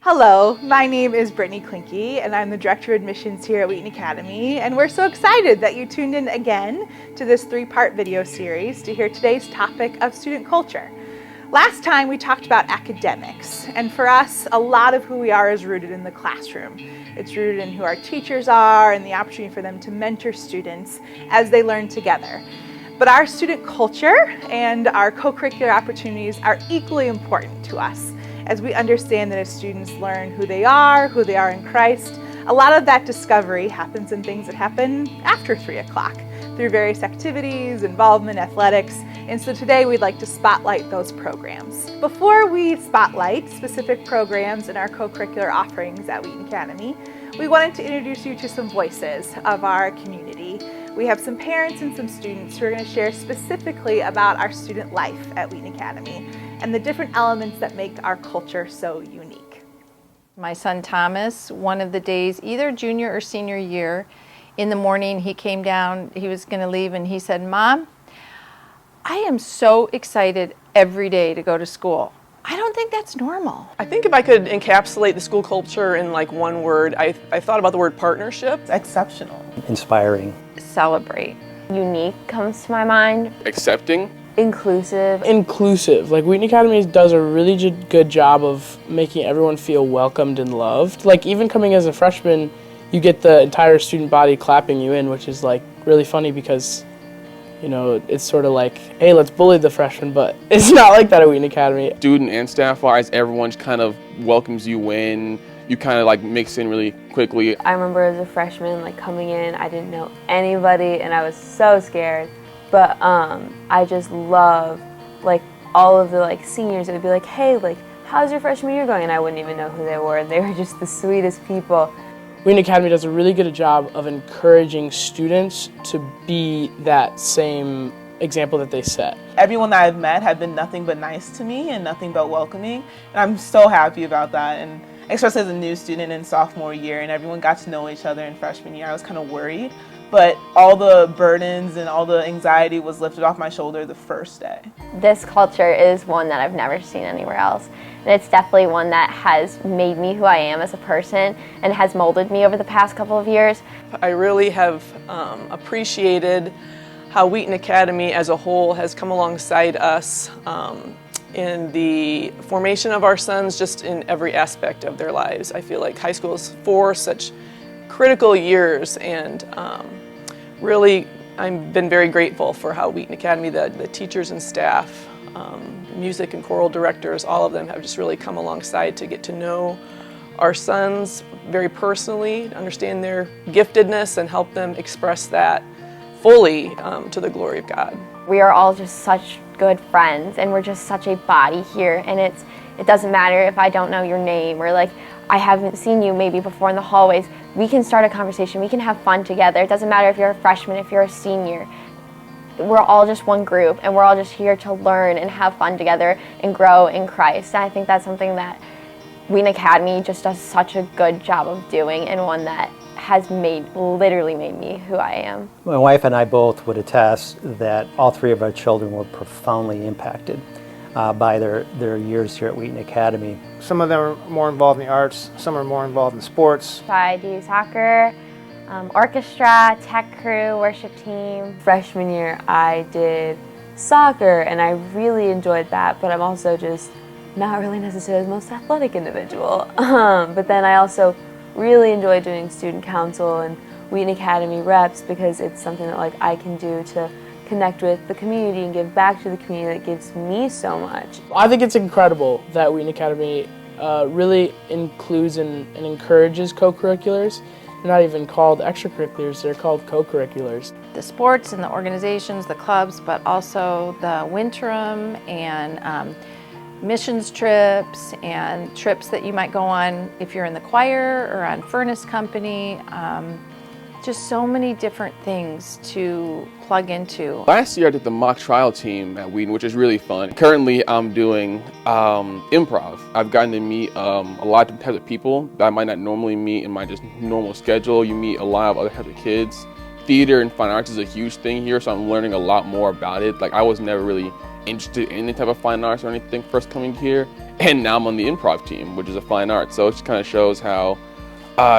Hello, my name is Brittany Klinke and I'm the Director of Admissions here at Wheaton Academy, and we're so excited that you tuned in again to this three-part video series to hear today's topic of student culture. Last time we talked about academics, and for us, a lot of who we are is rooted in the classroom. It's rooted in who our teachers are and the opportunity for them to mentor students as they learn together. But our student culture and our co-curricular opportunities are equally important to us, as we understand that as students learn who they are in Christ. A lot of that discovery happens in things that happen after 3 o'clock through various activities, involvement, athletics, and so today we'd like to spotlight those programs. Before we spotlight specific programs in our co-curricular offerings at Wheaton Academy, we wanted to introduce you to some voices of our community. We have some parents and some students who are going to share specifically about our student life at Wheaton Academy and the different elements that make our culture so unique. My son Thomas, one of the days, either junior or senior year, in the morning he came down, he was going to leave, and he said, "Mom, I am so excited every day to go to school. I don't think that's normal." I think if I could encapsulate the school culture in like one word, I thought about the word partnership. Exceptional. Inspiring. Celebrate. Unique comes to my mind. Accepting. Inclusive. Inclusive. Like Wheaton Academy does a really good job of making everyone feel welcomed and loved. Like even coming as a freshman, you get the entire student body clapping you in, which is like really funny because, you know, it's sort of like, hey, let's bully the freshmen, but it's not like that at Wheaton Academy. Student and staff-wise, everyone kind of welcomes you in. You kind of like mix in really quickly. I remember as a freshman, like coming in, I didn't know anybody and I was so scared. But I just love like all of the like seniors. It would be like, hey, like how's your freshman year going? And I wouldn't even know who they were. They were just the sweetest people. Wheaton Academy does a really good job of encouraging students to be that same example that they set. Everyone that I've met have been nothing but nice to me and nothing but welcoming, and I'm so happy about that. And especially as a new student in sophomore year, and everyone got to know each other in freshman year, I was kind of worried, but all the burdens and all the anxiety was lifted off my shoulder the first day. This culture is one that I've never seen anywhere else. And it's definitely one that has made me who I am as a person and has molded me over the past couple of years. I really have appreciated how Wheaton Academy as a whole has come alongside us in the formation of our sons, just in every aspect of their lives. I feel like high school is 4 such critical years, and really I've been very grateful for how Wheaton Academy, the teachers and staff, music and choral directors, all of them have just really come alongside to get to know our sons very personally, understand their giftedness and help them express that fully to the glory of God. We are all just such good friends and we're just such a body here, and it doesn't matter if I don't know your name or like I haven't seen you maybe before in the hallways. We can start a conversation, we can have fun together. It doesn't matter if you're a freshman, if you're a senior. We're all just one group and we're all just here to learn and have fun together and grow in Christ. And I think that's something that Wheaton Academy just does such a good job of doing, and one that has literally made me who I am. My wife and I both would attest that all 3 of our children were profoundly impacted by their years here at Wheaton Academy. Some of them are more involved in the arts, some are more involved in sports. I do soccer, orchestra, tech crew, worship team. Freshman year I did soccer and I really enjoyed that, but I'm also just not really necessarily the most athletic individual. But then I also really enjoy doing student council and Wheaton Academy reps because it's something that like I can do to connect with the community and give back to the community that gives me so much. I think it's incredible that Wheaton Academy really includes and encourages co-curriculars. They're not even called extracurriculars, they're called co-curriculars. The sports and the organizations, the clubs, but also the winterim and missions trips and trips that you might go on if you're in the choir or on furnace company. Just so many different things to plug into. Last year I did the mock trial team at Wheaton, which is really fun. Currently I'm doing improv. I've gotten to meet a lot of different types of people that I might not normally meet in my just normal schedule. You meet a lot of other types of kids. Theater and fine arts is a huge thing here, so I'm learning a lot more about it. Like I was never really interested in any type of fine arts or anything first coming here, and now I'm on the improv team, which is a fine art. So it just kind of shows how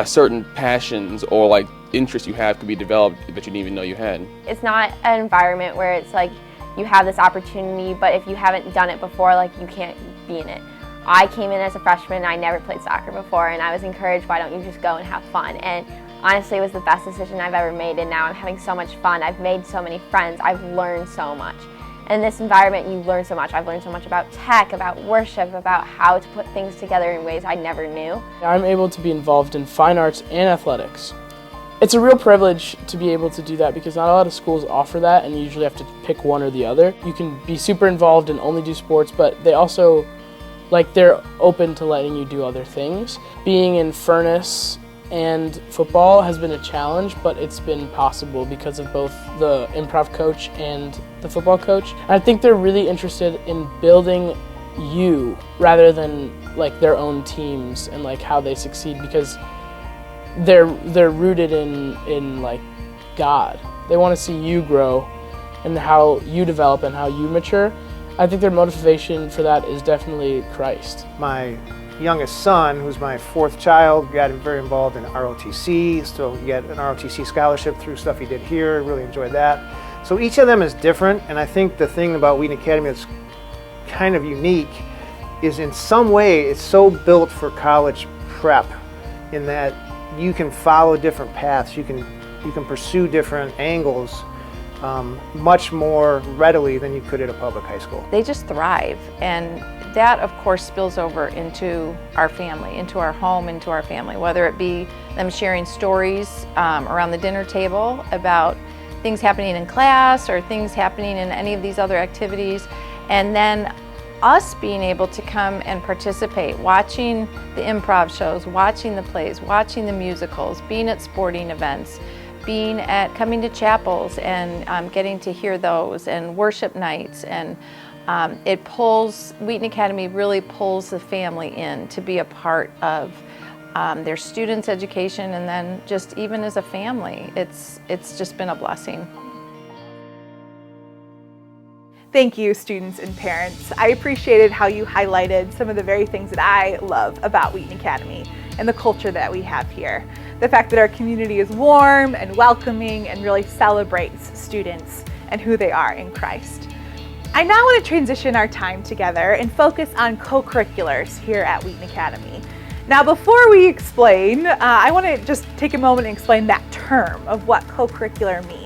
certain passions or like interests you have could be developed that you didn't even know you had. It's not an environment where it's like you have this opportunity, but if you haven't done it before, like you can't be in it. I came in as a freshman and I never played soccer before, and I was encouraged, why don't you just go and have fun? And honestly, it was the best decision I've ever made, and now I'm having so much fun. I've made so many friends. I've learned so much. In this environment, you learn so much. I've learned so much about tech, about worship, about how to put things together in ways I never knew. I'm able to be involved in fine arts and athletics. It's a real privilege to be able to do that because not a lot of schools offer that, and you usually have to pick one or the other. You can be super involved and only do sports, but they also, they're open to letting you do other things. Being in Furnace and football has been a challenge, but it's been possible because of both the improv coach and the football coach. And I think they're really interested in building you rather than their own teams and how they succeed, because they're rooted in God. They want to see you grow and how you develop and how you mature. I think their motivation for that is definitely Christ. My youngest son, who's my fourth child, got very involved in ROTC, so he got an ROTC scholarship through stuff he did here, really enjoyed that. So each of them is different, and I think the thing about Wheaton Academy that's kind of unique is in some way it's so built for college prep in that you can follow different paths, you can pursue different angles much more readily than you could at a public high school. They just thrive, and that of course spills over into our family, into our home, into our family, whether it be them sharing stories around the dinner table about things happening in class or things happening in any of these other activities, and then us being able to come and participate, watching the improv shows, watching the plays, watching the musicals, being at sporting events, coming to chapels and getting to hear those, and worship nights, and Wheaton Academy really pulls the family in to be a part of their students' education, and then just even as a family, it's just been a blessing. Thank you, students and parents. I appreciated how you highlighted some of the very things that I love about Wheaton Academy and the culture that we have here. The fact that our community is warm and welcoming and really celebrates students and who they are in Christ. I now want to transition our time together and focus on co-curriculars here at Wheaton Academy. Now, before we explain, I want to just take a moment and explain that term of what co-curricular means.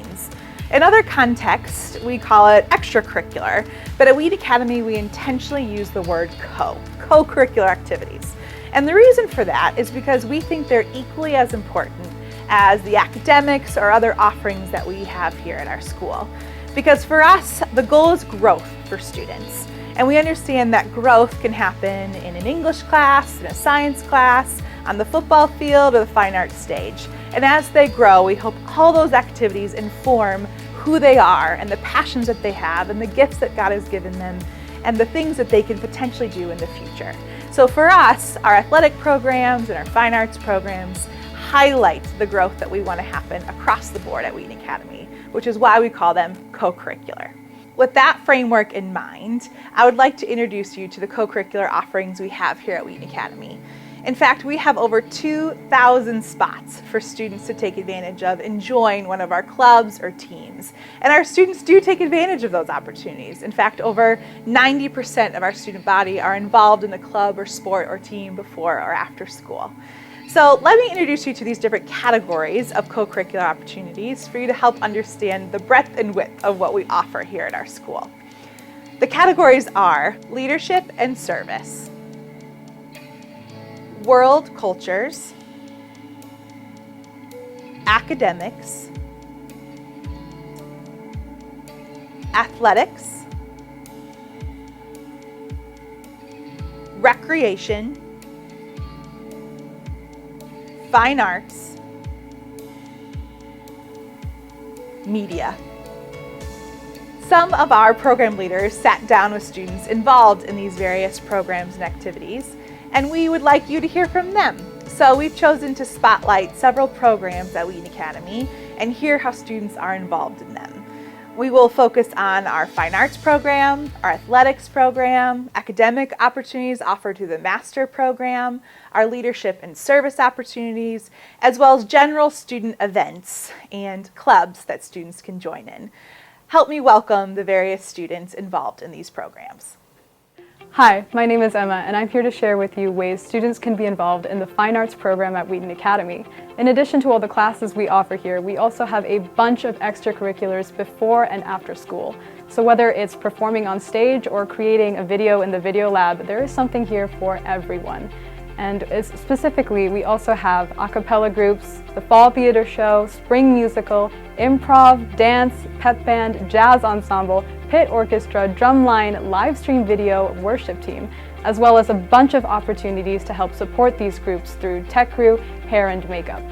In other contexts, we call it extracurricular, but at Wheaton Academy, we intentionally use the word co-curricular activities. And the reason for that is because we think they're equally as important as the academics or other offerings that we have here at our school. Because for us, the goal is growth for students. And we understand that growth can happen in an English class, in a science class, on the football field, or the fine arts stage. And as they grow, we hope all those activities inform who they are and the passions that they have and the gifts that God has given them and the things that they can potentially do in the future. So for us, our athletic programs and our fine arts programs highlight the growth that we want to happen across the board at Wheaton Academy, which is why we call them co-curricular. With that framework in mind, I would like to introduce you to the co-curricular offerings we have here at Wheaton Academy. In fact, we have over 2,000 spots for students to take advantage of and join one of our clubs or teams. And our students do take advantage of those opportunities. In fact, over 90% of our student body are involved in a club or sport or team before or after school. So let me introduce you to these different categories of co-curricular opportunities for you to help understand the breadth and width of what we offer here at our school. The categories are leadership and service, world cultures, academics, athletics, recreation, fine arts, media. Some of our program leaders sat down with students involved in these various programs and activities, and we would like you to hear from them. So we've chosen to spotlight several programs at Wheaton Academy and hear how students are involved in them. We will focus on our fine arts program, our athletics program, academic opportunities offered through the master program, our leadership and service opportunities, as well as general student events and clubs that students can join in. Help me welcome the various students involved in these programs. Hi, my name is Emma, and I'm here to share with you ways students can be involved in the Fine Arts program at Wheaton Academy. In addition to all the classes we offer here, we also have a bunch of extracurriculars before and after school. So whether it's performing on stage or creating a video in the video lab, there is something here for everyone. And specifically, we also have a cappella groups, the fall theater show, spring musical, improv, dance, pep band, jazz ensemble, pit orchestra, drumline, live stream video, worship team, as well as a bunch of opportunities to help support these groups through tech crew, hair and makeup.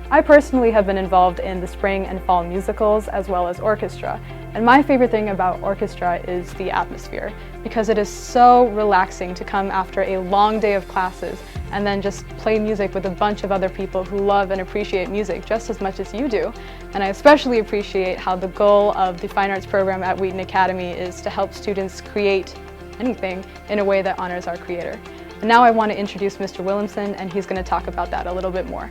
I personally have been involved in the spring and fall musicals as well as orchestra. And my favorite thing about orchestra is the atmosphere, because it is so relaxing to come after a long day of classes and then just play music with a bunch of other people who love and appreciate music just as much as you do. And I especially appreciate how the goal of the Fine Arts program at Wheaton Academy is to help students create anything in a way that honors our creator. And now I want to introduce Mr. Williamson, and he's going to talk about that a little bit more.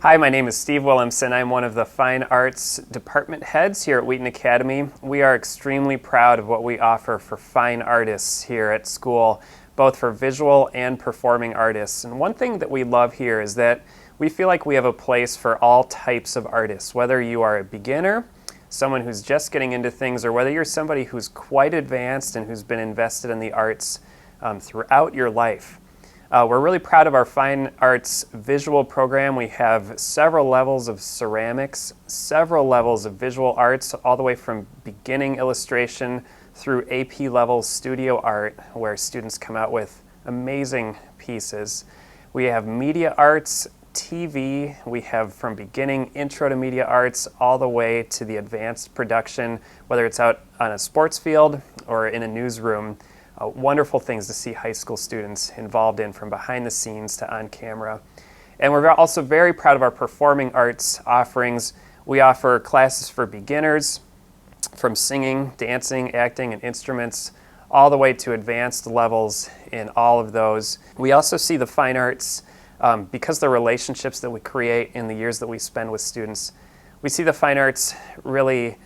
Hi, my name is Steve Williamson. I'm one of the Fine Arts department heads here at Wheaton Academy. We are extremely proud of what we offer for fine artists here at school, both for visual and performing artists. And one thing that we love here is that we feel like we have a place for all types of artists, whether you are a beginner, someone who's just getting into things, or whether you're somebody who's quite advanced and who's been invested in the arts throughout your life. We're really proud of our Fine Arts visual program. We have several levels of ceramics, several levels of visual arts, all the way from beginning illustration through AP level studio art, where students come out with amazing pieces. We have media arts, TV. We have from beginning intro to media arts all the way to the advanced production, whether it's out on a sports field or in a newsroom. Wonderful things to see high school students involved in, from behind the scenes to on camera. And we're also very proud of our performing arts offerings. We offer classes for beginners, from singing, dancing, acting, and instruments, all the way to advanced levels in all of those. We also see the fine arts, because the relationships that we create in the years that we spend with students, we see the fine arts really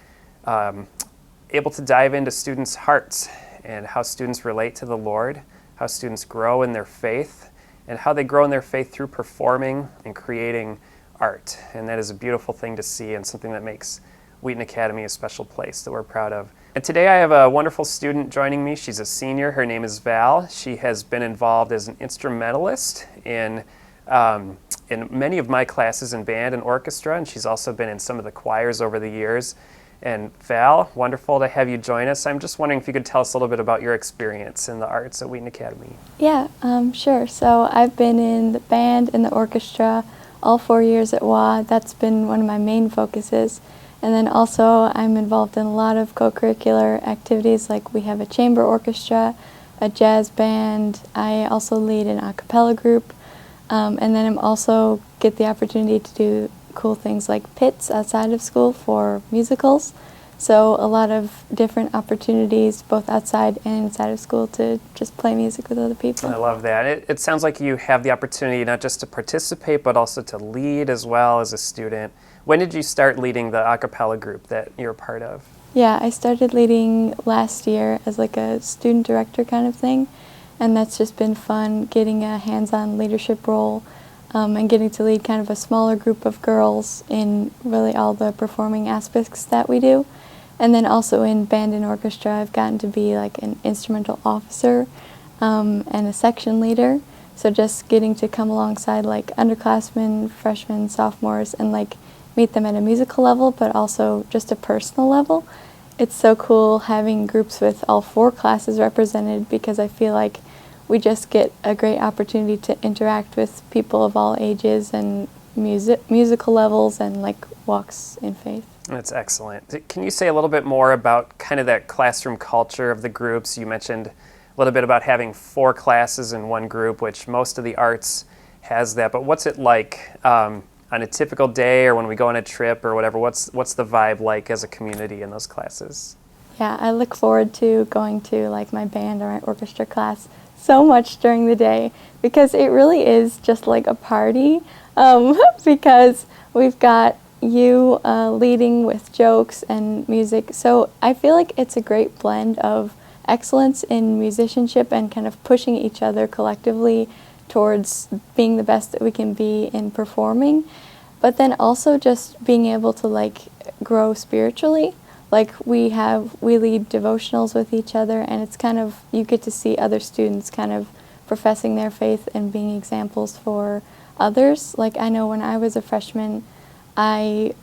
able to dive into students' hearts and how students relate to the Lord, how students grow in their faith, and how they grow in their faith through performing and creating art. And that is a beautiful thing to see, and something that makes Wheaton Academy a special place that we're proud of. And today I have a wonderful student joining me. She's a senior. Her name is Val. She has been involved as an instrumentalist in many of my classes in band and orchestra, and she's also been in some of the choirs over the years. And Val, wonderful to have you join us. I'm just wondering if you could tell us a little bit about your experience in the arts at Wheaton Academy. Yeah, sure. So I've been in the band and the orchestra all 4 years at WA. That's been one of my main focuses. And then also I'm involved in a lot of co-curricular activities, like we have a chamber orchestra, a jazz band. I also lead an a cappella group. And then I'm also get the opportunity to do cool things like pits outside of school for musicals. So a lot of different opportunities both outside and inside of school to just play music with other people. I love that. It sounds like you have the opportunity not just to participate but also to lead as well as a student. When did you start leading the a cappella group that you're a part of? Yeah, I started leading last year as like a student director kind of thing, and that's just been fun, getting a hands-on leadership role. And getting to lead kind of a smaller group of girls in really all the performing aspects that we do. And then also in band and orchestra, I've gotten to be like an instrumental officer and a section leader. So just getting to come alongside like underclassmen, freshmen, sophomores, and like meet them at a musical level, but also just a personal level. It's so cool having groups with all 4 classes represented, because I feel like we just get a great opportunity to interact with people of all ages and musical levels and like walks in faith. That's excellent. Can you say a little bit more about kind of that classroom culture of the groups? You mentioned a little bit about having 4 classes in one group, which most of the arts has that, but what's it like on a typical day or when we go on a trip or whatever, what's the vibe like as a community in those classes? Yeah, I look forward to going to like my band or my orchestra class so much during the day because it really is just like a party because we've got you leading with jokes and music. So I feel like it's a great blend of excellence in musicianship and kind of pushing each other collectively towards being the best that we can be in performing, but then also just being able to like grow spiritually. Like we lead devotionals with each other, and it's kind of, you get to see other students kind of professing their faith and being examples for others. Like I know when I was a freshman, I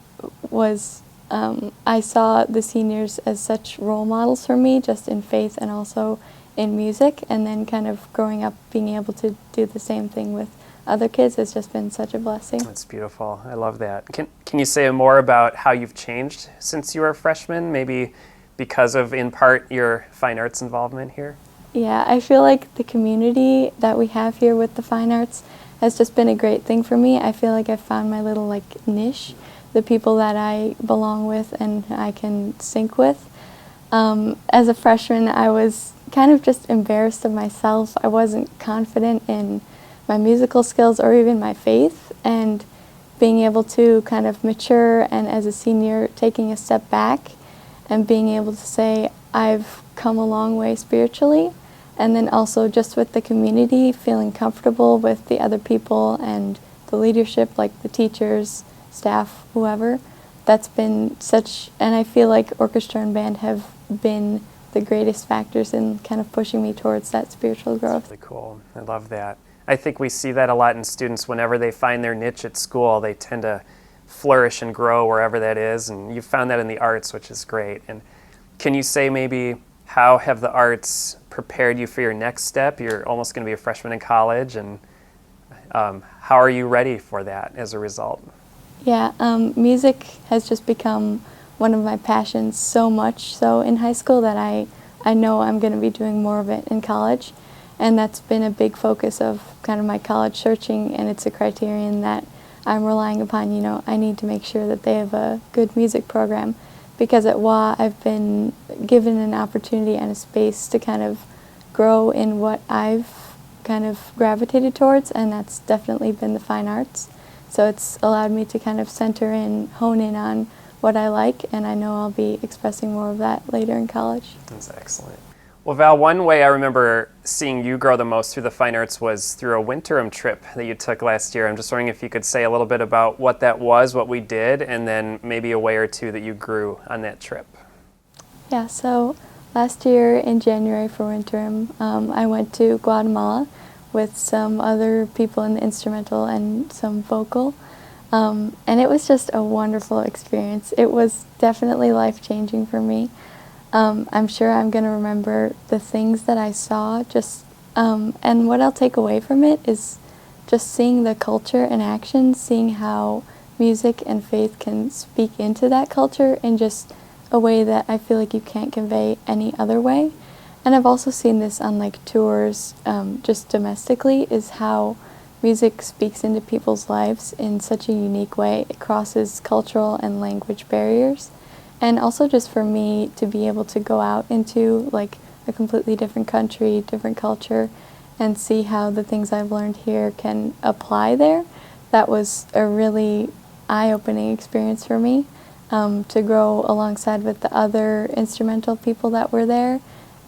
saw the seniors as such role models for me, just in faith and also in music, and then kind of growing up being able to do the same thing with other kids has just been such a blessing. That's beautiful. I love that. Can you say more about how you've changed since you were a freshman, maybe because of, in part, your fine arts involvement here? Yeah, I feel like the community that we have here with the fine arts has just been a great thing for me. I feel like I've found my little like niche, the people that I belong with and I can sync with. As a freshman, I was kind of just embarrassed of myself. I wasn't confident in my musical skills or even my faith, and being able to kind of mature and as a senior taking a step back and being able to say I've come a long way spiritually, and then also just with the community feeling comfortable with the other people and the leadership, like the teachers, staff, whoever. That's been such, and I feel like orchestra and band have been the greatest factors in kind of pushing me towards that spiritual growth. That's really cool. I love that. I think we see that a lot in students. Whenever they find their niche at school, they tend to flourish and grow wherever that is, and you've found that in the arts, which is great. And can you say maybe how have the arts prepared you for your next step? You're almost going to be a freshman in college, and how are you ready for that as a result? Yeah, music has just become one of my passions so much so in high school that I know I'm going to be doing more of it in college. And that's been a big focus of kind of my college searching, and it's a criterion that I'm relying upon. You know, I need to make sure that they have a good music program, because at WA I've been given an opportunity and a space to kind of grow in what I've kind of gravitated towards, and that's definitely been the fine arts. So it's allowed me to kind of center in, hone in on what I like, and I know I'll be expressing more of that later in college. That's excellent. Well, Val, one way I remember seeing you grow the most through the fine arts was through a winterim trip that you took last year. I'm just wondering if you could say a little bit about what that was, what we did, and then maybe a way or two that you grew on that trip. Yeah, so last year in January for winterim, I went to Guatemala with some other people in the instrumental and some vocal, and it was just a wonderful experience. It was definitely life-changing for me. I'm sure I'm going to remember the things that I saw, and what I'll take away from it is just seeing the culture in action, seeing how music and faith can speak into that culture in just a way that I feel like you can't convey any other way. And I've also seen this on like tours, just domestically, is how music speaks into people's lives in such a unique way. It crosses cultural and language barriers. And also just for me to be able to go out into like a completely different country, different culture, and see how the things I've learned here can apply there, that was a really eye-opening experience for me, to grow alongside with the other instrumental people that were there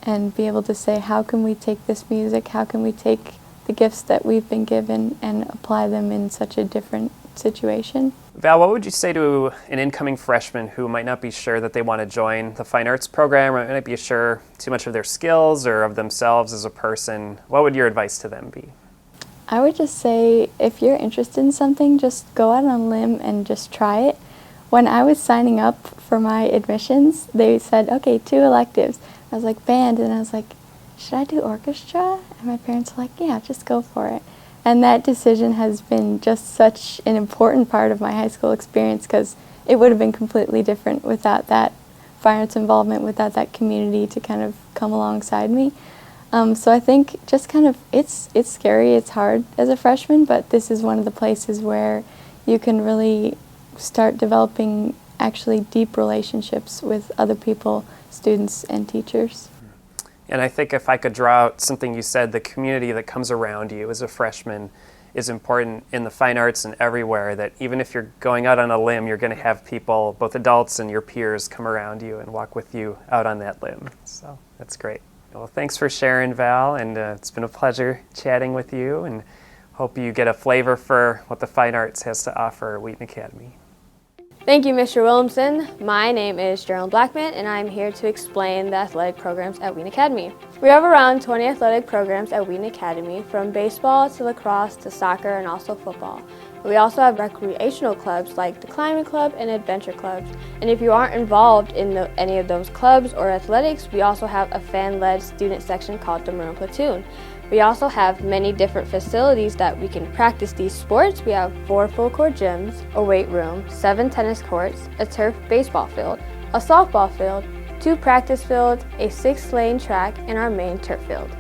and be able to say, how can we take this music, how can we take the gifts that we've been given and apply them in such a different situation. Val, what would you say to an incoming freshman who might not be sure that they want to join the fine arts program, or might not be sure too much of their skills or of themselves as a person? What would your advice to them be? I would just say, if you're interested in something, just go out on a limb and just try it. When I was signing up for my admissions, they said, okay, 2 electives. I was like, band, and I was like, should I do orchestra? And my parents were like, yeah, just go for it. And that decision has been just such an important part of my high school experience, because it would have been completely different without that fine arts involvement, without that community to kind of come alongside me. So I think just kind of, it's scary, it's hard as a freshman, but this is one of the places where you can really start developing actually deep relationships with other people, students and teachers. And I think if I could draw out something you said, the community that comes around you as a freshman is important in the fine arts and everywhere, that even if you're going out on a limb, you're going to have people, both adults and your peers, come around you and walk with you out on that limb. So that's great. Well, thanks for sharing, Val, and it's been a pleasure chatting with you, and hope you get a flavor for what the fine arts has to offer at Wheaton Academy. Thank you, Mr. Williamson. My name is Gerald Blackman, and I'm here to explain the athletic programs at Wheaton Academy. We have around 20 athletic programs at Wheaton Academy, from baseball to lacrosse to soccer and also football. We also have recreational clubs like the climbing club and adventure clubs. And if you aren't involved in any of those clubs or athletics, we also have a fan-led student section called the Maroon Platoon. We also have many different facilities that we can practice these sports. We have 4 full-court gyms, a weight room, 7 tennis courts, a turf baseball field, a softball field, 2 practice fields, a 6-lane track, and our main turf field.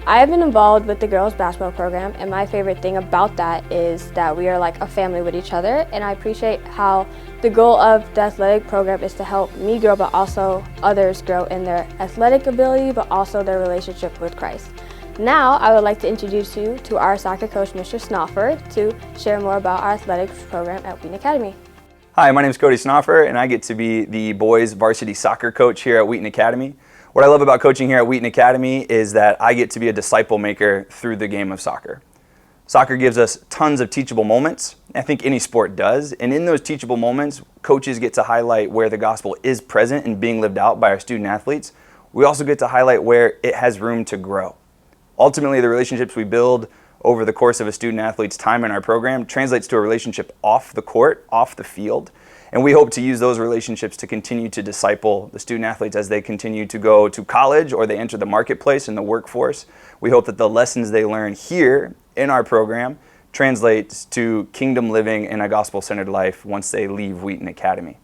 I have been involved with the girls basketball program, and my favorite thing about that is that we are like a family with each other, and I appreciate how the goal of the athletic program is to help me grow, but also others grow in their athletic ability, but also their relationship with Christ. Now, I would like to introduce you to our soccer coach, Mr. Snoffer, to share more about our athletics program at Wheaton Academy. Hi, my name is Cody Snoffer, and I get to be the boys varsity soccer coach here at Wheaton Academy. What I love about coaching here at Wheaton Academy is that I get to be a disciple maker through the game of soccer. Soccer gives us tons of teachable moments. I think any sport does. And in those teachable moments, coaches get to highlight where the gospel is present and being lived out by our student athletes. We also get to highlight where it has room to grow. Ultimately, the relationships we build over the course of a student athlete's time in our program translates to a relationship off the court, off the field. And we hope to use those relationships to continue to disciple the student athletes as they continue to go to college or they enter the marketplace and the workforce. We hope that the lessons they learn here in our program translates to kingdom living and a gospel-centered life once they leave Wheaton Academy.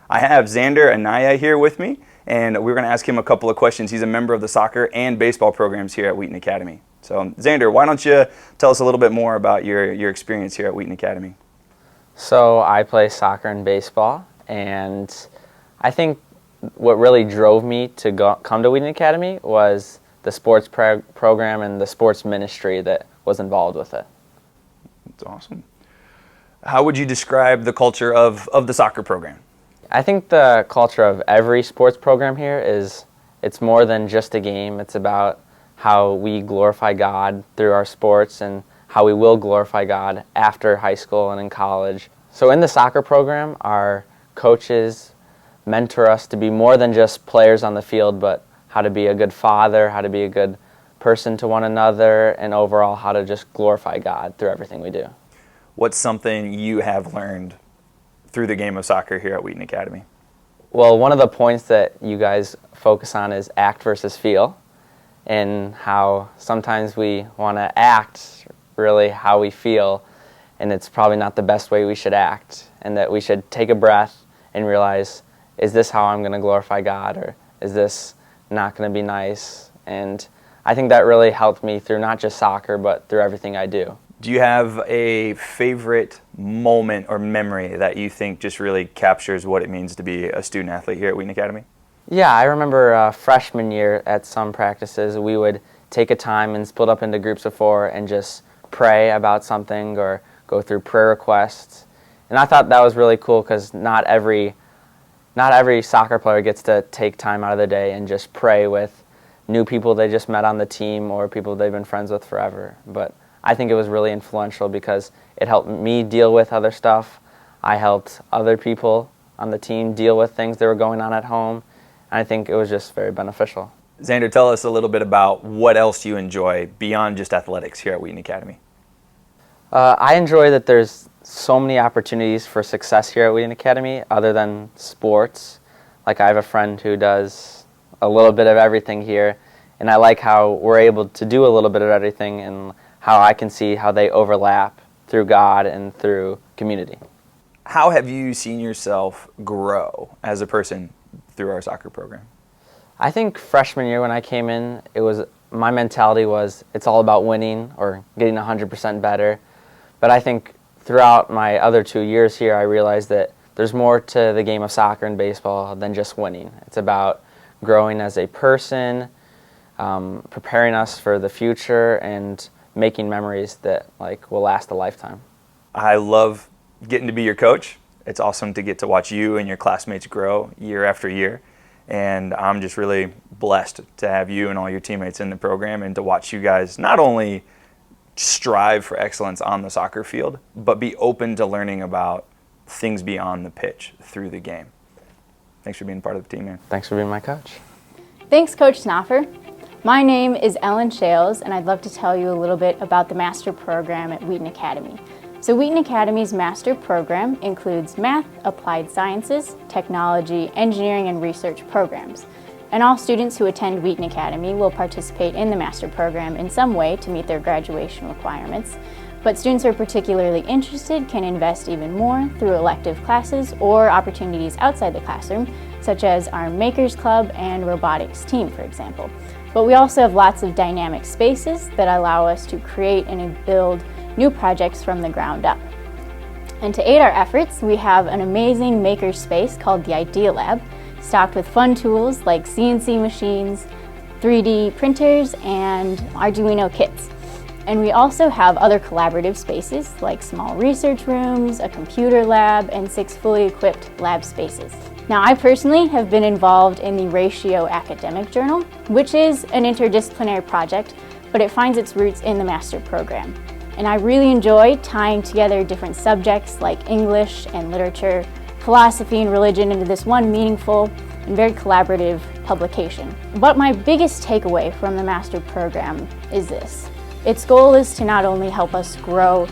I have Xander Anaya here with me, and we're going to ask him a couple of questions. He's a member of the soccer and baseball programs here at Wheaton Academy. So, Xander, why don't you tell us a little bit more about your experience here at Wheaton Academy? So, I play soccer and baseball, and I think what really drove me to come to Wheaton Academy was the sports program and the sports ministry that was involved with it. That's awesome. How would you describe the culture of the soccer program? I think the culture of every sports program here is, it's more than just a game. It's about how we glorify God through our sports and how we will glorify God after high school and in college. So in the soccer program, our coaches mentor us to be more than just players on the field, but how to be a good father, how to be a good person to one another, and overall how to just glorify God through everything we do. What's something you have learned through the game of soccer here at Wheaton Academy? Well, one of the points that you guys focus on is act versus feel, and how sometimes we want to act really how we feel, and it's probably not the best way we should act, and that we should take a breath and realize, is this how I'm going to glorify God, or is this not going to be nice? And I think that really helped me through not just soccer, but through everything I do. Do you have a favorite moment or memory that you think just really captures what it means to be a student athlete here at Wheaton Academy? Yeah, I remember freshman year at some practices, we would take a time and split up into groups of 4 and just pray about something or go through prayer requests. And I thought that was really cool because not every soccer player gets to take time out of their day and just pray with new people they just met on the team or people they've been friends with forever. But I think it was really influential because it helped me deal with other stuff. I helped other people on the team deal with things that were going on at home. And I think it was just very beneficial. Xander, tell us a little bit about what else you enjoy beyond just athletics here at Wheaton Academy. I enjoy that there's so many opportunities for success here at Wheaton Academy other than sports. Like I have a friend who does a little bit of everything here, and I like how we're able to do a little bit of everything and how I can see how they overlap through God and through community. How have you seen yourself grow as a person through our soccer program? I think freshman year when I came in, my mentality was it's all about winning or getting 100% better. But I think throughout my other 2 years here, I realized that there's more to the game of soccer and baseball than just winning. It's about growing as a person, preparing us for the future, and making memories that will last a lifetime. I love getting to be your coach. It's awesome to get to watch you and your classmates grow year after year. And I'm just really blessed to have you and all your teammates in the program and to watch you guys not only strive for excellence on the soccer field, but be open to learning about things beyond the pitch through the game. Thanks for being part of the team, man. Thanks for being my coach. Thanks, Coach Snoffer. My name is Ellen Shales, and I'd love to tell you a little bit about the Master Program at Wheaton Academy. So Wheaton Academy's Master Program includes math, applied sciences, technology, engineering, and research programs. And all students who attend Wheaton Academy will participate in the Master Program in some way to meet their graduation requirements. But students who are particularly interested can invest even more through elective classes or opportunities outside the classroom, such as our Makers Club and robotics team, for example. But we also have lots of dynamic spaces that allow us to create and build new projects from the ground up. And to aid our efforts, we have an amazing maker space called the Idea Lab, stocked with fun tools like CNC machines, 3D printers, and Arduino kits. And we also have other collaborative spaces like small research rooms, a computer lab, and 6 fully equipped lab spaces. Now, I personally have been involved in the Ratio Academic Journal, which is an interdisciplinary project, but it finds its roots in the Master Program. And I really enjoy tying together different subjects like English and literature, philosophy and religion into this one meaningful and very collaborative publication. But my biggest takeaway from the Master Program is this. Its goal is to not only help us grow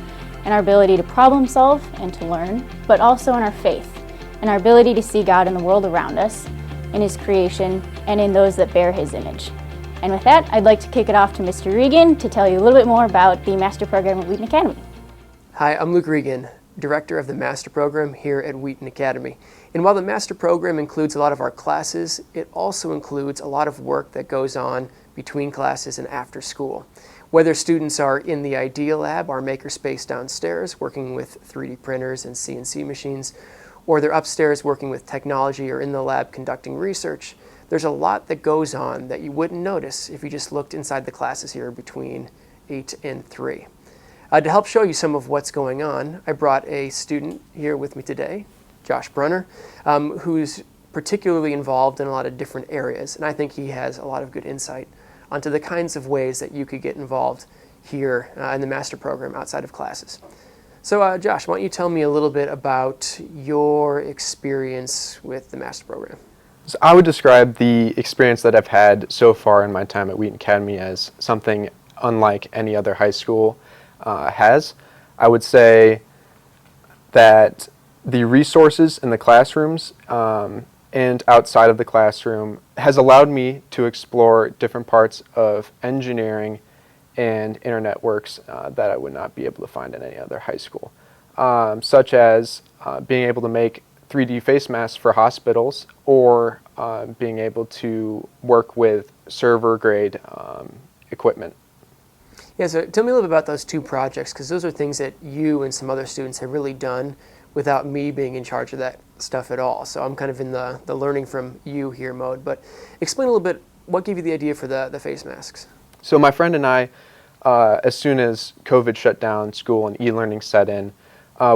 in our ability to problem solve and to learn, but also in our faith and our ability to see God in the world around us, in His creation, and in those that bear His image. And with that, I'd like to kick it off to Mr. Regan to tell you a little bit more about the Master Program at Wheaton Academy. Hi, I'm Luke Regan, Director of the Master Program here at Wheaton Academy. And while the Master Program includes a lot of our classes, it also includes a lot of work that goes on between classes and after school. Whether students are in the Idea Lab, our makerspace downstairs, working with 3D printers and CNC machines, or they're upstairs working with technology or in the lab conducting research, there's a lot that goes on that you wouldn't notice if you just looked inside the classes here between 8 and 3. To help show you some of what's going on, I brought a student here with me today, Josh Brunner, who's particularly involved in a lot of different areas, and I think he has a lot of good insight onto the kinds of ways that you could get involved here in the Master Program outside of classes. So Josh, why don't you tell me a little bit about your experience with the Master Program? So I would describe the experience that I've had so far in my time at Wheaton Academy as something unlike any other high school has. I would say that the resources in the classrooms and outside of the classroom has allowed me to explore different parts of engineering and internet works that I would not be able to find in any other high school, such as being able to make 3D face masks for hospitals, or being able to work with server grade equipment. Yeah, so tell me a little bit about those two projects, because those are things that you and some other students have really done without me being in charge of that stuff at all. So I'm kind of in the learning from you here mode. But explain a little bit, what gave you the idea for the face masks? So my friend and I, as soon as COVID shut down school and e-learning set in,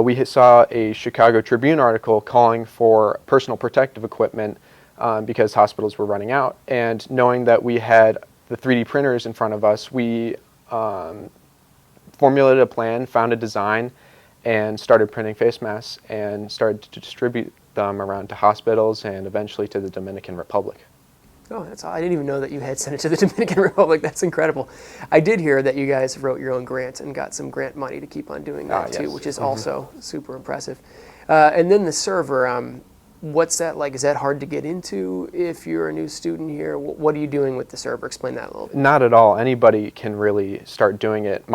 we saw a Chicago Tribune article calling for personal protective equipment because hospitals were running out. And knowing that we had the 3D printers in front of us, we formulated a plan, found a design, and started printing face masks and started to distribute them around to hospitals and eventually to the Dominican Republic. Oh, that's all. I didn't even know that you had sent it to the Dominican Republic. That's incredible. I did hear that you guys wrote your own grant and got some grant money to keep on doing that too, yes. which is also super impressive. And then the server, what's that like? Is that hard to get into if you're a new student here? What are you doing with the server? Explain that a little bit. Not at all. Anybody can really start doing it.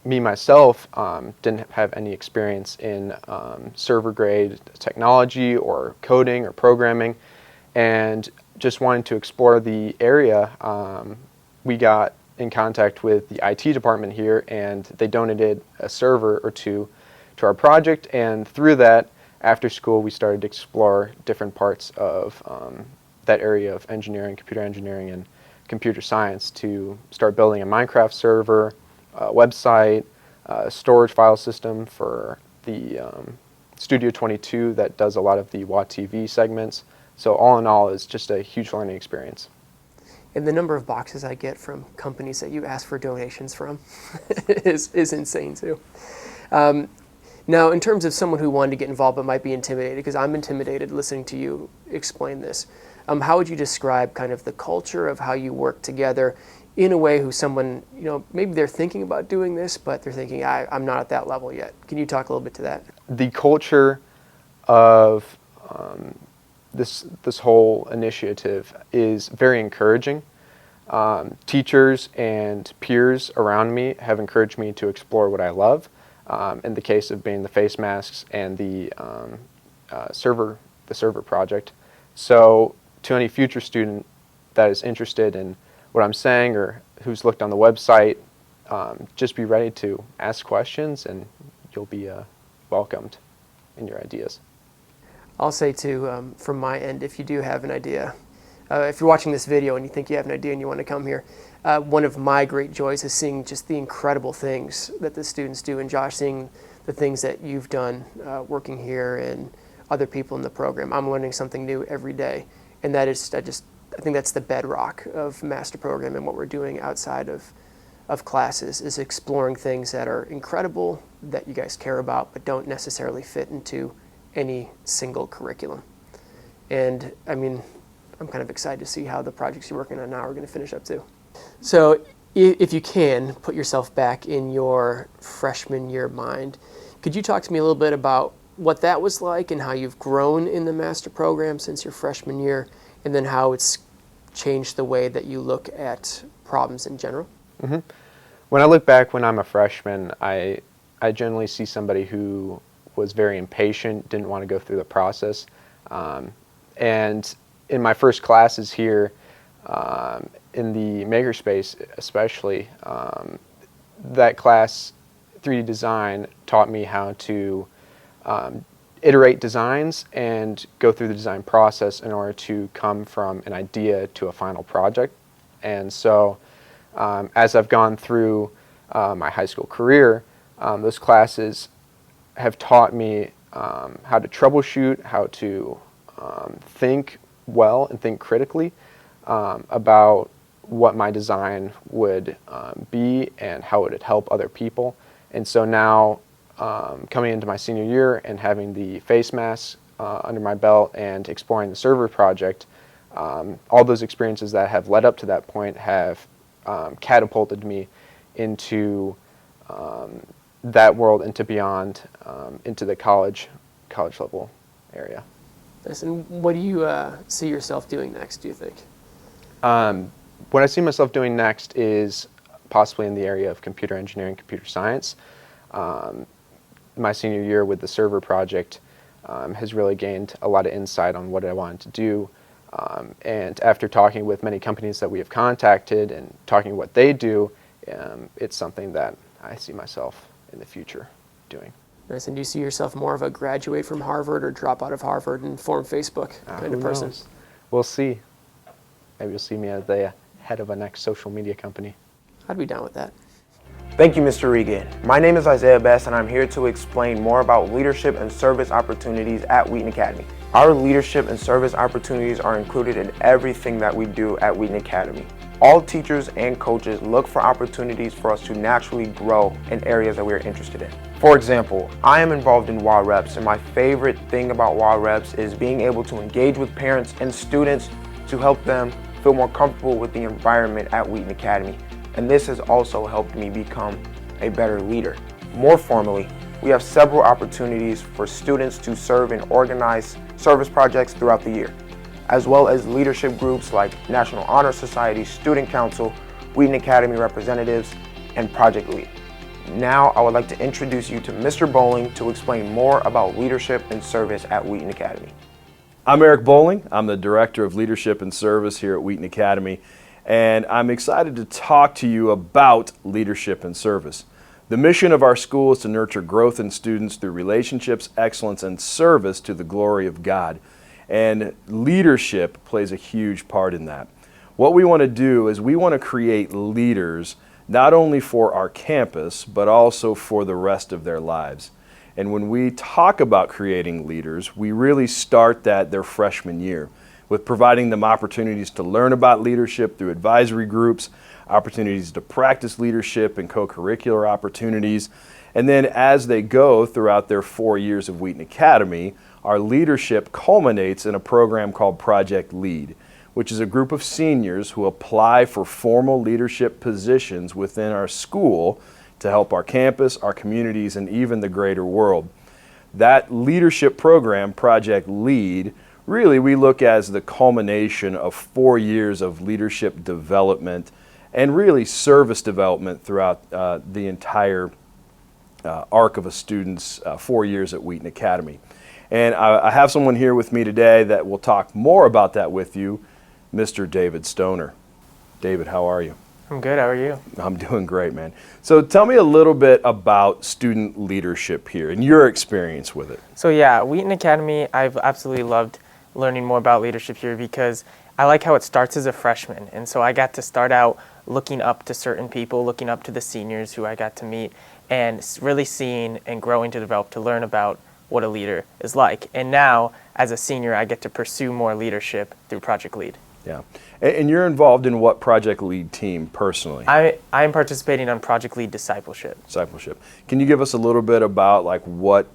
Me myself didn't have any experience in server grade technology or coding or programming, and just wanting to explore the area. We got in contact with the IT department here, and they donated a server or two to our project, and through that, after school, we started to explore different parts of that area of engineering, computer engineering, and computer science to start building a Minecraft server, a website, a storage file system for the Studio 22 that does a lot of the WATV segments. So all in all, it's just a huge learning experience. And the number of boxes I get from companies that you ask for donations from is insane too. Now, in terms of someone who wanted to get involved but might be intimidated, because I'm intimidated listening to you explain this, how would you describe kind of the culture of how you work together in a way who someone, you know, maybe they're thinking about doing this, but they're thinking, I'm not at that level yet. Can you talk a little bit to that? The culture of this whole initiative is very encouraging. Teachers and peers around me have encouraged me to explore what I love. In the case of being the face masks and the server project. So to any future student that is interested in what I'm saying or who's looked on the website, just be ready to ask questions and you'll be welcomed in your ideas. I'll say too, from my end, if you do have an idea, if you're watching this video and you think you have an idea and you want to come here, one of my great joys is seeing just the incredible things that the students do, and Josh, seeing the things that you've done working here and other people in the program. I'm learning something new every day, and that is, I think that's the bedrock of master program and what we're doing outside of classes, is exploring things that are incredible, that you guys care about, but don't necessarily fit into any single curriculum. And I mean, I'm kind of excited to see how the projects you're working on now are going to finish up too. So if you can put yourself back in your freshman year mind, could you talk to me a little bit about what that was like and how you've grown in the master program since your freshman year, and then how it's changed the way that you look at problems in general? Mm-hmm. When I look back when I'm a freshman, I generally see somebody who was very impatient, didn't want to go through the process. And in my first classes here, in the makerspace especially, that class, 3D design, taught me how to iterate designs and go through the design process in order to come from an idea to a final project. And so as I've gone through my high school career, those classes have taught me how to troubleshoot, how to think well and think critically about what my design would be and how it would help other people. And so now, coming into my senior year and having the face masks under my belt and exploring the server project, all those experiences that have led up to that point have catapulted me into that world, into beyond, into the college level area. Yes, and what do you see yourself doing next, do you think? What I see myself doing next is possibly in the area of computer engineering, computer science. My senior year with the server project has really gained a lot of insight on what I wanted to do. And after talking with many companies that we have contacted and talking what they do, it's something that I see myself in the future doing. Nice. And do you see yourself more of a graduate from Harvard or drop out of Harvard and form Facebook kind of person? Knows? We'll see. Maybe you'll see me as the head of a next social media company. I'd be down with that. Thank you, Mr. Regan. My name is Isaiah Best, and I'm here to explain more about leadership and service opportunities at Wheaton Academy. Our leadership and service opportunities are included in everything that we do at Wheaton Academy. All teachers and coaches look for opportunities for us to naturally grow in areas that we are interested in. For example, I am involved in WA Reps, and my favorite thing about WA Reps is being able to engage with parents and students to help them feel more comfortable with the environment at Wheaton Academy. And this has also helped me become a better leader. More formally, we have several opportunities for students to serve in organized service projects throughout the year, as well as leadership groups like National Honor Society, Student Council, Wheaton Academy representatives, and Project Lead. Now I would like to introduce you to Mr. Bowling to explain more about leadership and service at Wheaton Academy. I'm Eric Bowling. I'm the Director of Leadership and Service here at Wheaton Academy, and I'm excited to talk to you about leadership and service. The mission of our school is to nurture growth in students through relationships, excellence, and service to the glory of God. And leadership plays a huge part in that. What we want to do is we want to create leaders not only for our campus, but also for the rest of their lives. And when we talk about creating leaders, we really start that their freshman year with providing them opportunities to learn about leadership through advisory groups, opportunities to practice leadership and co-curricular opportunities. And then as they go throughout their 4 years of Wheaton Academy, our leadership culminates in a program called Project Lead, which is a group of seniors who apply for formal leadership positions within our school to help our campus, our communities, and even the greater world. That leadership program, Project Lead, really we look as the culmination of 4 years of leadership development and really service development throughout the entire arc of a student's 4 years at Wheaton Academy. And I have someone here with me today that will talk more about that with you, Mr. David Stoner. David, how are you? I'm good, how are you? I'm doing great, man. So tell me a little bit about student leadership here and your experience with it. So yeah, Wheaton Academy, I've absolutely loved learning more about leadership here because I like how it starts as a freshman. And so I got to start out looking up to certain people, looking up to the seniors who I got to meet, and really seeing and growing to develop to learn about what a leader is like. And now, as a senior, I get to pursue more leadership through Project Lead. Yeah. And you're involved in what Project Lead team personally? I'm participating on Project Lead Discipleship. Discipleship. Can you give us a little bit about like what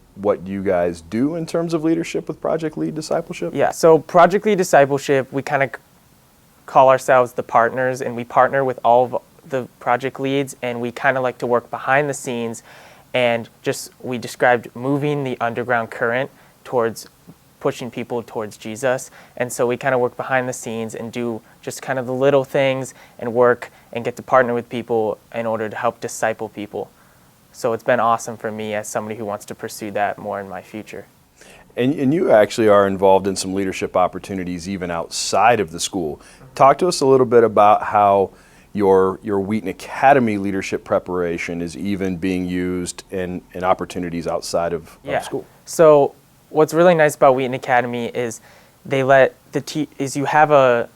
you guys do in terms of leadership with Project Lead Discipleship? Yeah, so Project Lead Discipleship, we kind of call ourselves the partners, and we partner with all of the project leads, and we kind of like to work behind the scenes and we described moving the underground current towards pushing people towards Jesus. And so we kind of work behind the scenes and do just kind of the little things and work and get to partner with people in order to help disciple people. So it's been awesome for me as somebody who wants to pursue that more in my future. And you actually are involved in some leadership opportunities even outside of the school. Talk to us a little bit about how your Wheaton Academy leadership preparation is even being used in opportunities outside of school. So what's really nice about Wheaton Academy is they let you have a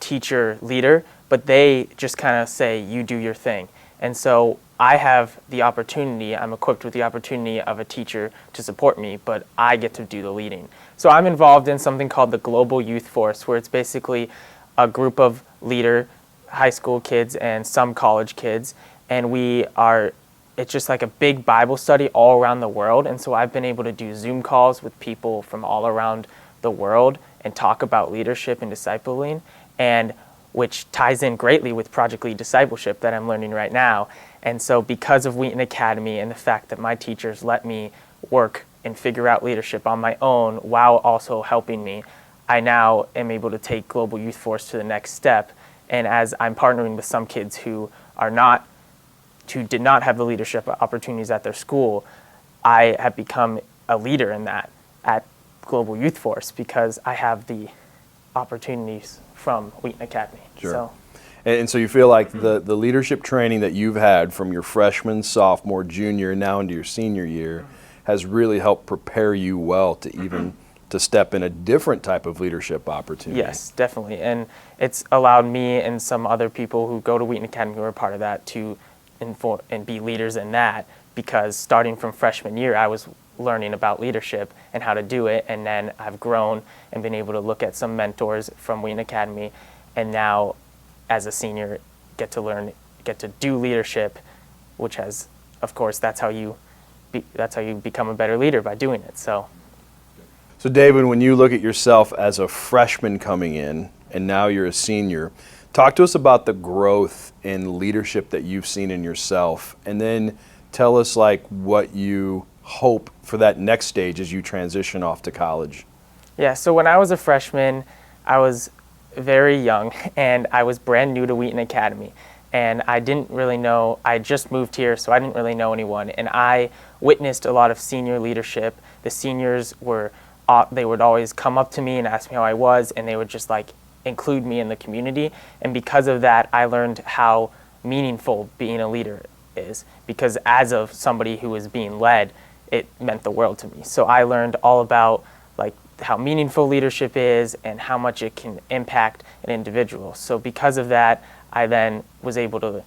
teacher leader, but they just kind of say you do your thing. And so I have the opportunity, I'm equipped with the opportunity of a teacher to support me, but I get to do the leading. So I'm involved in something called the Global Youth Force, where it's basically a group of high school kids and some college kids, and it's just like a big Bible study all around the world. And so I've been able to do Zoom calls with people from all around the world and talk about leadership and discipling, and which ties in greatly with Project Lead Discipleship that I'm learning right now. And so because of Wheaton Academy and the fact that my teachers let me work and figure out leadership on my own while also helping me, I now am able to take Global Youth Force to the next step. And as I'm partnering with some kids who did not have the leadership opportunities at their school, I have become a leader in that at Global Youth Force because I have the opportunities from Wheaton Academy. Sure. So. And so you feel like the leadership training that you've had from your freshman, sophomore, junior, now into your senior year has really helped prepare you well to step in a different type of leadership opportunity. Yes, definitely. And it's allowed me and some other people who go to Wheaton Academy who are part of that to inform and be leaders in that, because starting from freshman year, I was learning about leadership and how to do it. And then I've grown and been able to look at some mentors from Wheaton Academy. And now as a senior, get to do leadership, which has, of course, that's how you become a better leader, by doing it. So David, when you look at yourself as a freshman coming in and now you're a senior, talk to us about the growth in leadership that you've seen in yourself, and then tell us what you hope for that next stage as you transition off to college. Yeah, so when I was a freshman, I was very young and I was brand new to Wheaton Academy. And I didn't really know, I just moved here, so I didn't really know anyone. And I witnessed a lot of senior leadership. The seniors they would always come up to me and ask me how I was, and they would just include me in the community. And because of that, I learned how meaningful being a leader is, because as of somebody who was being led, it meant the world to me. So I learned all about like how meaningful leadership is and how much it can impact an individual. So because of that, I then was able to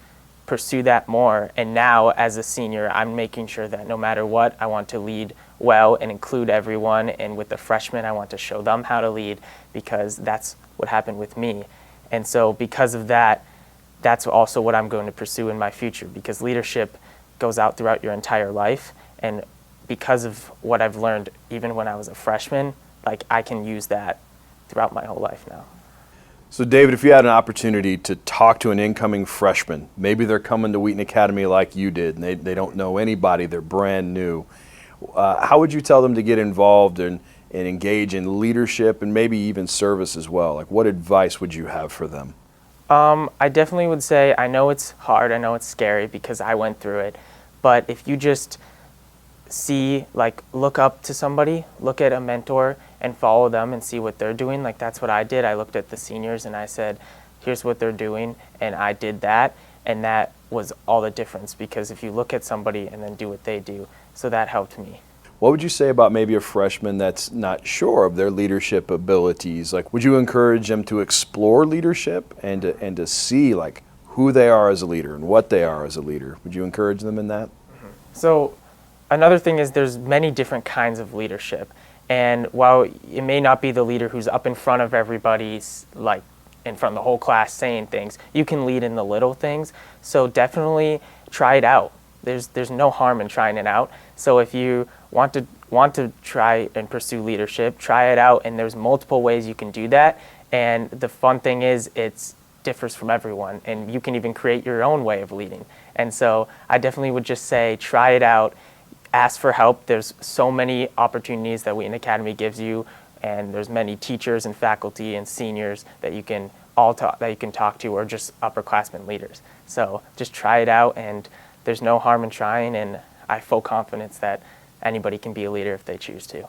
pursue that more. And now as a senior, I'm making sure that no matter what, I want to lead well and include everyone. And with the freshmen, I want to show them how to lead, because that's what happened with me. And so because of that, that's also what I'm going to pursue in my future, because leadership goes out throughout your entire life. And because of what I've learned, even when I was a freshman, like I can use that throughout my whole life now. So David, if you had an opportunity to talk to an incoming freshman, maybe they're coming to Wheaton Academy like you did, and they don't know anybody, they're brand new, how would you tell them to get involved and engage in leadership and maybe even service as well? Like, what advice would you have for them? I definitely would say, I know it's hard, I know it's scary because I went through it, but if you just look up to somebody, look at a mentor and follow them and see what they're doing. Like that's what I did. I looked at the seniors and I said, here's what they're doing, and I did that, and that was all the difference, because if you look at somebody and then do what they do, so that helped me. What would you say about maybe a freshman that's not sure of their leadership abilities? Like, would you encourage them to explore leadership and to see like who they are as a leader and what they are as a leader? Would you encourage them in that? So another thing is there's many different kinds of leadership. And while it may not be the leader who's up in front of everybody, like in front of the whole class saying things, you can lead in the little things. So definitely try it out. There's no harm in trying it out. So if you want to try and pursue leadership, try it out, and there's multiple ways you can do that. And the fun thing is it differs from everyone, and you can even create your own way of leading. And so I definitely would just say try it out, ask for help. There's so many opportunities that Wheaton Academy gives you, and there's many teachers and faculty and seniors that you can talk to, or just upperclassmen leaders. So just try it out, and there's no harm in trying, and I have full confidence that anybody can be a leader if they choose to.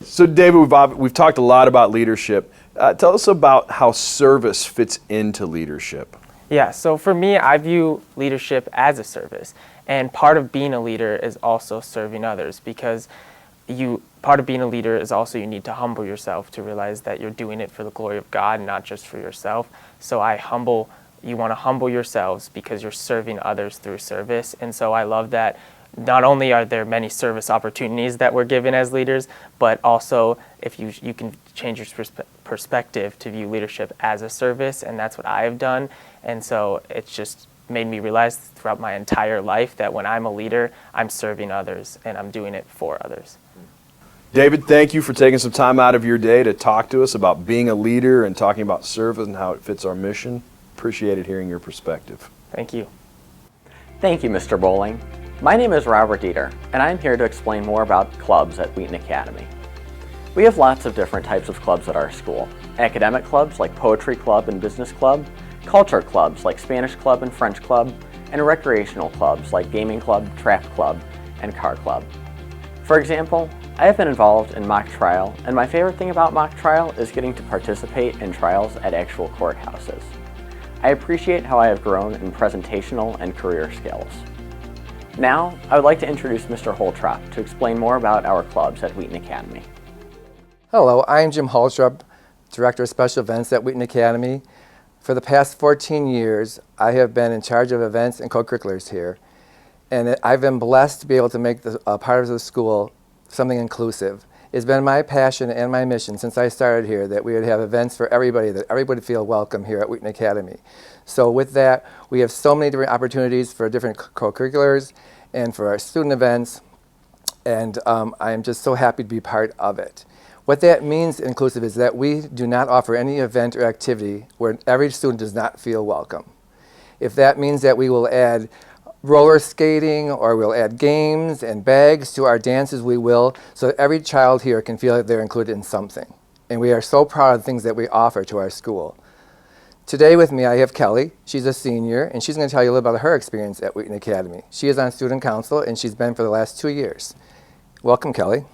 So David, we've talked a lot about leadership. Tell us about how service fits into leadership. Yeah, so for me, I view leadership as a service, and part of being a leader is also serving others, because part of being a leader is also you need to humble yourself to realize that you're doing it for the glory of God, not just for yourself. So you want to humble yourselves because you're serving others through service. And so I love that not only are there many service opportunities that we're given as leaders, but also if you can change your perspective to view leadership as a service, and that's what I have done. And so it's just made me realize throughout my entire life that when I'm a leader, I'm serving others and I'm doing it for others. David, thank you for taking some time out of your day to talk to us about being a leader and talking about service and how it fits our mission. Appreciated hearing your perspective. Thank you. Thank you, Mr. Bowling. My name is Robert Dieter, and I'm here to explain more about clubs at Wheaton Academy. We have lots of different types of clubs at our school. Academic clubs like Poetry Club and Business Club, culture clubs like Spanish Club and French Club, and recreational clubs like Gaming Club, Track Club, and Car Club. For example, I have been involved in mock trial, and my favorite thing about mock trial is getting to participate in trials at actual courthouses. I appreciate how I have grown in presentational and career skills. Now, I would like to introduce Mr. Holtrop to explain more about our clubs at Wheaton Academy. Hello, I'm Jim Holtrop, Director of Special Events at Wheaton Academy. For the past 14 years, I have been in charge of events and co-curriculars here, and I've been blessed to be able to make a part of the school something inclusive. It's been my passion and my mission since I started here that we would have events for everybody, that everybody would feel welcome here at Wheaton Academy. So with that, we have so many different opportunities for different co-curriculars and for our student events, and I am just so happy to be part of it. What that means, inclusive, is that we do not offer any event or activity where every student does not feel welcome. If that means that we will add roller skating or we'll add games and bags to our dances, we will, so that every child here can feel that they're included in something. And we are so proud of the things that we offer to our school. Today with me I have Kelly. She's a senior, and she's going to tell you a little about her experience at Wheaton Academy. She is on student council, and she's been for the last 2 years. Welcome, Kelly.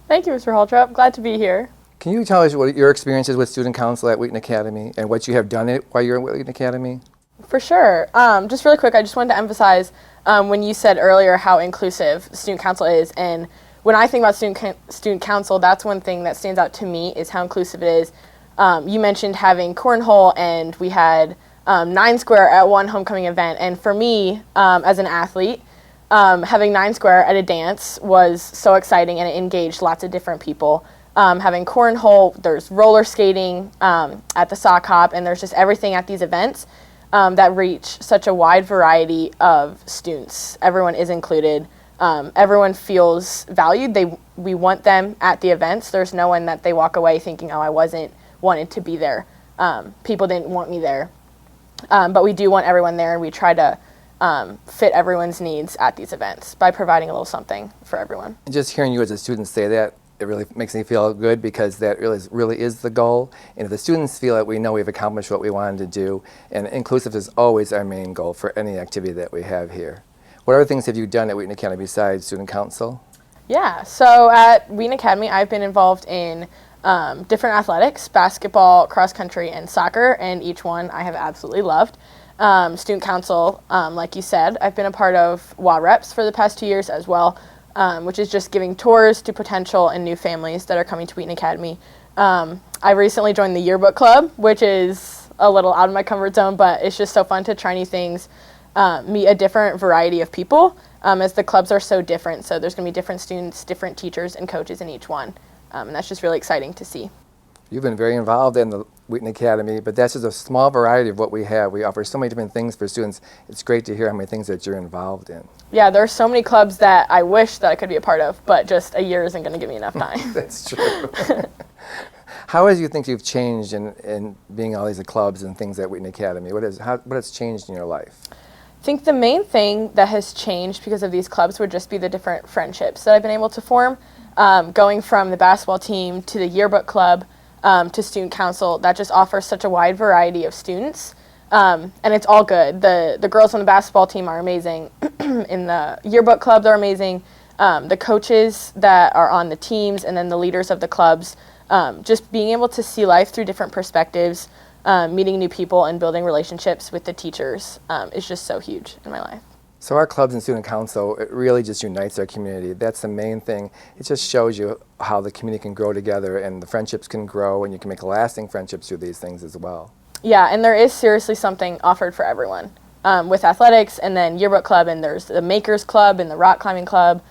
Thank you, Mr. Holtrop. Glad to be here. Can you tell us what your experience is with student council at Wheaton Academy and what you have done while you're at Wheaton Academy? For sure. Just really quick, I just wanted to emphasize when you said earlier how inclusive student council is, and when I think about student council, that's one thing that stands out to me is how inclusive it is. You mentioned having cornhole, and we had 9 square at one homecoming event, and for me, as an athlete, having 9 square at a dance was so exciting, and it engaged lots of different people. Having cornhole, there's roller skating at the sock hop, and there's just everything at these events that reach such a wide variety of students. Everyone is included. Everyone feels valued. We want them at the events. There's no one that they walk away thinking, oh, I wasn't wanted to be there. People didn't want me there. But we do want everyone there, and we try to fit everyone's needs at these events by providing a little something for everyone. Just hearing you as a student say that, it really makes me feel good, because that really is the goal. And if the students feel it, we know we've accomplished what we wanted to do. And inclusive is always our main goal for any activity that we have here. What other things have you done at Wheaton Academy besides student council? Yeah, so at Wheaton Academy, I've been involved in different athletics, basketball, cross country, and soccer, and each one I have absolutely loved. Student council, like you said, I've been a part of WA Reps for the past 2 years as well, which is just giving tours to potential and new families that are coming to Wheaton Academy. I recently joined the yearbook club, which is a little out of my comfort zone, but it's just so fun to try new things, meet a different variety of people, as the clubs are so different. So there's going to be different students, different teachers, and coaches in each one, and that's just really exciting to see. You've been very involved in the Wheaton Academy, but that's just a small variety of what we have. We offer so many different things for students. It's great to hear how many things that you're involved in. Yeah, there are so many clubs that I wish that I could be a part of, but just a year isn't going to give me enough time. That's true. How do you think you've changed in being all these clubs and things at Wheaton Academy? What has changed in your life? I think the main thing that has changed because of these clubs would just be the different friendships that I've been able to form. Going from the basketball team to the yearbook club to student council, that just offers such a wide variety of students. And it's all good. The girls on the basketball team are amazing. In the yearbook club, they're amazing. The coaches that are on the teams, and then the leaders of the clubs, just being able to see life through different perspectives, meeting new people and building relationships with the teachers is just so huge in my life. So our clubs and student council, it really just unites our community. That's the main thing. It just shows you how the community can grow together, and the friendships can grow, and you can make lasting friendships through these things as well. Yeah, and there is seriously something offered for everyone with athletics, and then yearbook club, and there's the makers club and the rock climbing club,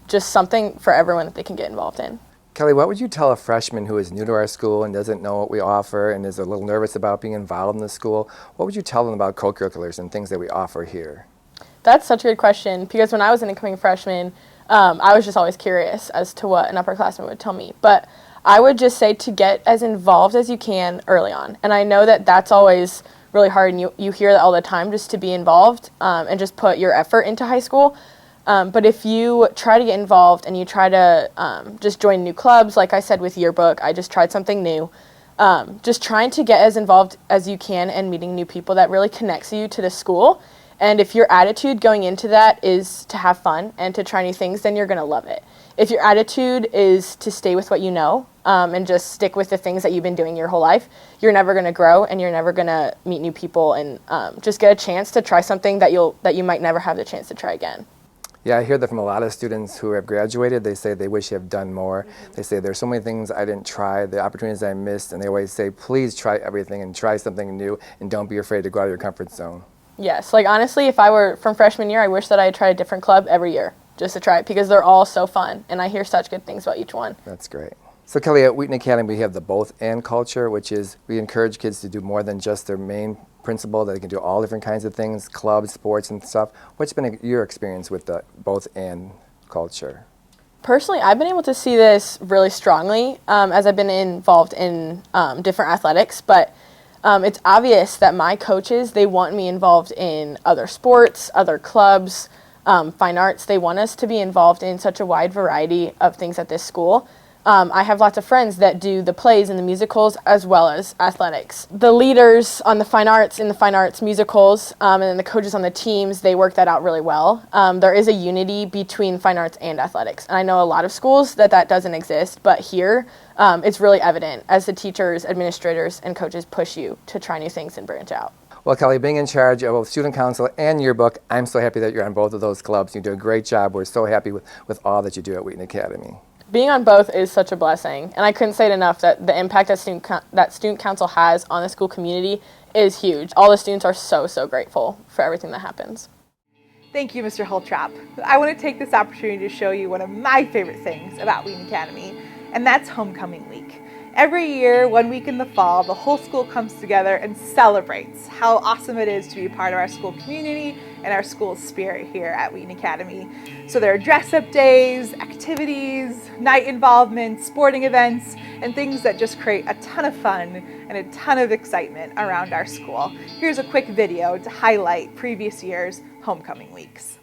just something for everyone that they can get involved in. Kelly, what would you tell a freshman who is new to our school and doesn't know what we offer and is a little nervous about being involved in the school? What would you tell them about Co-Curriculars and things that we offer here? That's such a good question, because when I was an incoming freshman, I was just always curious as to what an upperclassman would tell me. But I would just say to get as involved as you can early on. And I know that that's always really hard, and you hear that all the time, just to be involved and just put your effort into high school. But if you try to get involved and you try to just join new clubs, like I said with yearbook, I just tried something new. Just trying to get as involved as you can and meeting new people, that really connects you to the school. And if your attitude going into that is to have fun and to try new things, then you're going to love it. If your attitude is to stay with what you know and just stick with the things that you've been doing your whole life, you're never going to grow, and you're never going to meet new people and just get a chance to try something that you might never have the chance to try again. Yeah, I hear that from a lot of students who have graduated. They say they wish they have done more. They say there's so many things I didn't try, the opportunities I missed, and they always say, please try everything and try something new, and don't be afraid to go out of your comfort zone. Yes, like honestly, if I were from freshman year, I wish that I had tried a different club every year just to try it, because they're all so fun, and I hear such good things about each one. That's great. So Kelly, at Wheaton Academy, we have the both and culture, which is we encourage kids to do more than just their main principle, that they can do all different kinds of things, clubs, sports, and stuff. What's been your experience with the both and culture? Personally, I've been able to see this really strongly as I've been involved in different athletics, but it's obvious that my coaches, they want me involved in other sports, other clubs, fine arts. They want us to be involved in such a wide variety of things at this school. I have lots of friends that do the plays and the musicals as well as athletics. The leaders on the fine arts in the fine arts musicals and then the coaches on the teams, they work that out really well. There is a unity between fine arts and athletics. And I know a lot of schools that doesn't exist, but here it's really evident as the teachers, administrators, and coaches push you to try new things and branch out. Well, Kelly, being in charge of both student council and yearbook, I'm so happy that you're on both of those clubs. You do a great job. We're so happy with all that you do at Wheaton Academy. Being on both is such a blessing, and I couldn't say it enough that the impact that student council has on the school community is huge. All the students are so grateful for everything that happens. Thank you, Mr. Holtrop. I want to take this opportunity to show you one of my favorite things about Wheaton Academy, and that's homecoming week. Every year, 1 week in the fall, the whole school comes together and celebrates how awesome it is to be a part of our school community and our school's spirit here at Wheaton Academy. So there are dress-up days, activities, night involvement, sporting events, and things that just create a ton of fun and a ton of excitement around our school. Here's a quick video to highlight previous year's homecoming weeks.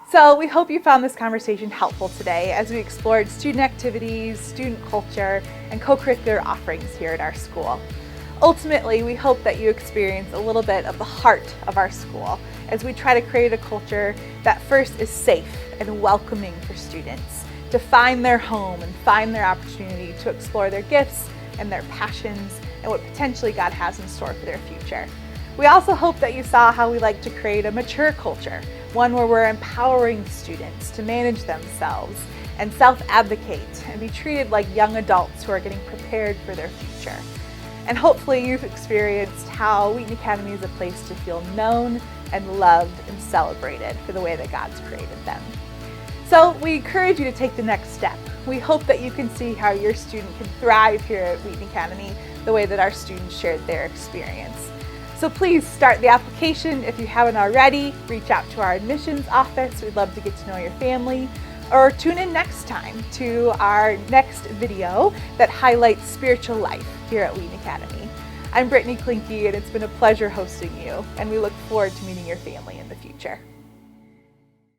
So we hope you found this conversation helpful today as we explored student activities, student culture, and co-curricular offerings here at our school. Ultimately, we hope that you experience a little bit of the heart of our school as we try to create a culture that first is safe and welcoming for students to find their home and find their opportunity to explore their gifts and their passions and what potentially God has in store for their future. We also hope that you saw how we like to create a mature culture, one where we're empowering students to manage themselves and self-advocate and be treated like young adults who are getting prepared for their future. And hopefully you've experienced how Wheaton Academy is a place to feel known and loved and celebrated for the way that God's created them. So we encourage you to take the next step. We hope that you can see how your student can thrive here at Wheaton Academy the way that our students shared their experience. So please start the application if you haven't already. Reach out to our admissions office. We'd love to get to know your family. Or tune in next time to our next video that highlights spiritual life here at Wheaton Academy. I'm Brittany Klinke, and it's been a pleasure hosting you, and we look forward to meeting your family in the future.